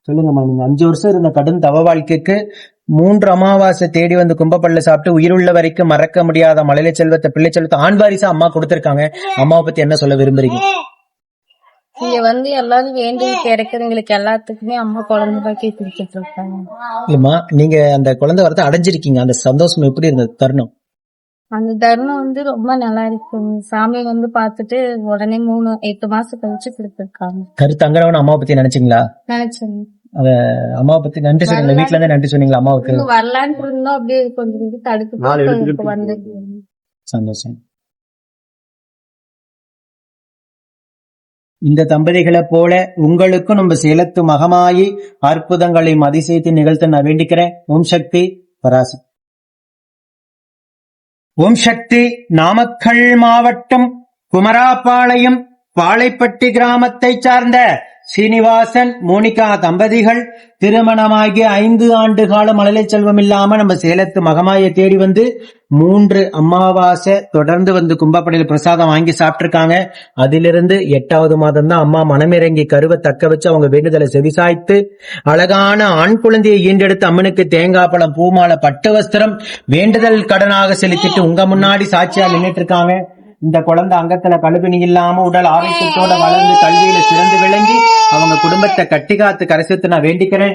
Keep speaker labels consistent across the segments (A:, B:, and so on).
A: சொல்லுங்கம்மா, நீங்க 5 வருஷம் இருந்த கடும் தவ வாழ்க்கைக்கு 3 அமாவாசை தேடி வந்து கும்பப்பள்ள சாப்பிட்டு உயிருள்ள வரைக்கும் மறக்க முடியாத மழலை செல்வத்தை பிள்ளை செல்வத்தை ஆண் வாரிசா அம்மா கொடுத்திருக்காங்க. அம்மாவை பத்தி என்ன சொல்ல விரும்புறீங்க?
B: இங்க வந்து எல்லாரும் வேண்டி கிடைக்கிறவங்களுக்கு எல்லாத்துக்குமே அம்மா குழந்தை பாக்கி கொடுத்துட்டு இருக்காங்க.
A: இல்லம்மா, நீங்க அந்த குழந்தை வரத்தை அடைஞ்சிருக்கீங்க, அந்த சந்தோஷம் எப்படி இருந்தது தருணம்?
B: அந்த தருணம் வந்து ரொம்ப நல்லா இருக்கு. சாமி வந்து பாத்துட்டு உடனே 8 மாசம் கழிச்சு கொடுத்துருக்காங்க.
A: கருத்து அங்கனவன அம்மாவை பத்தி நினைச்சீங்களா?
B: நினைச்சேன்.
A: அத அம்மாவை பத்தி நன்றி சொன்னீங்களா? வீட்டுல இருந்தே நன்றி சொன்னீங்களா அம்மாவுக்கு?
B: வரலான்னு இருந்தோம், அப்படியே கொஞ்சம் தடுத்து வந்து.
A: சந்தோஷம். இந்த தம்பதிகளை போல உங்களுக்கும் நம்ம சேலத்து மகமாயி அற்புதங்களை அதிசயத்தை நிகழ்த்த நான் வேண்டிக்கிறேன். ஓம் சக்தி பராசி. ஓம் சக்தி. நாமக்கல் மாவட்டம் குமராபாளையம் பாளைப்பட்டி கிராமத்தை சார்ந்த சீனிவாசன் மோனிகா தம்பதிகள் திருமணமாகி 5 ஆண்டு கால மழலை செல்வம் இல்லாம நம்ம சேலத்து மகமாயை தேடி வந்து 3 அமாவாசை தொடர்ந்து வந்து கும்பப்படையில் பிரசாதம் வாங்கி சாப்பிட்டிருக்காங்க. அதிலிருந்து 8வது மாதம் தான் அம்மா மனமிறங்கி கருவை தக்க வச்சு அவங்க வேண்டுதலை செவிசாய்த்து அழகான ஆண் குழந்தையை ஈண்டெடுத்து அம்மனுக்கு தேங்காய் பழம் பூமாலை பட்டு வஸ்திரம் வேண்டுதல் கடனாக செலுத்திட்டு உங்க முன்னாடி சாட்சியா நின்றுட்டு இருக்காங்க. இந்த குழந்தை அங்கத்துல கழுவினி இல்லாம உடல் ஆரோக்கியத்தோட வளர்ந்து கல்வியில சிறந்து விளங்கி அவங்க குடும்பத்தை கட்டி காத்து கரைசத்து நான் வேண்டிக்கிறேன்.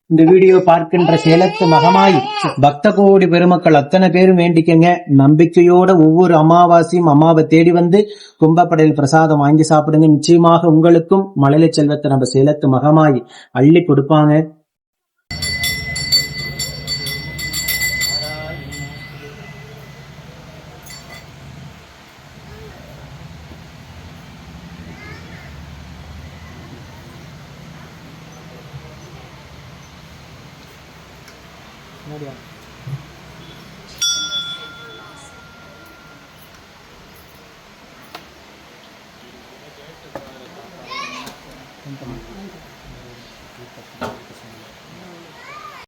A: இந்த வீடியோ பார்க்கின்ற சேலத்து மகமாய் பக்த கோடி பெருமக்கள் அத்தனை பேரும் வேண்டிக்கங்க. நம்பிக்கையோட ஒவ்வொரு அமாவாசையும் அம்மாவை தேடி வந்து கும்பப்படையில் பிரசாதம் வாங்கி சாப்பிடுங்க. நிச்சயமாக உங்களுக்கும் மழலை செல்வத்தை நம்ம சேலத்து மகமாய் அள்ளி கொடுப்பாங்க.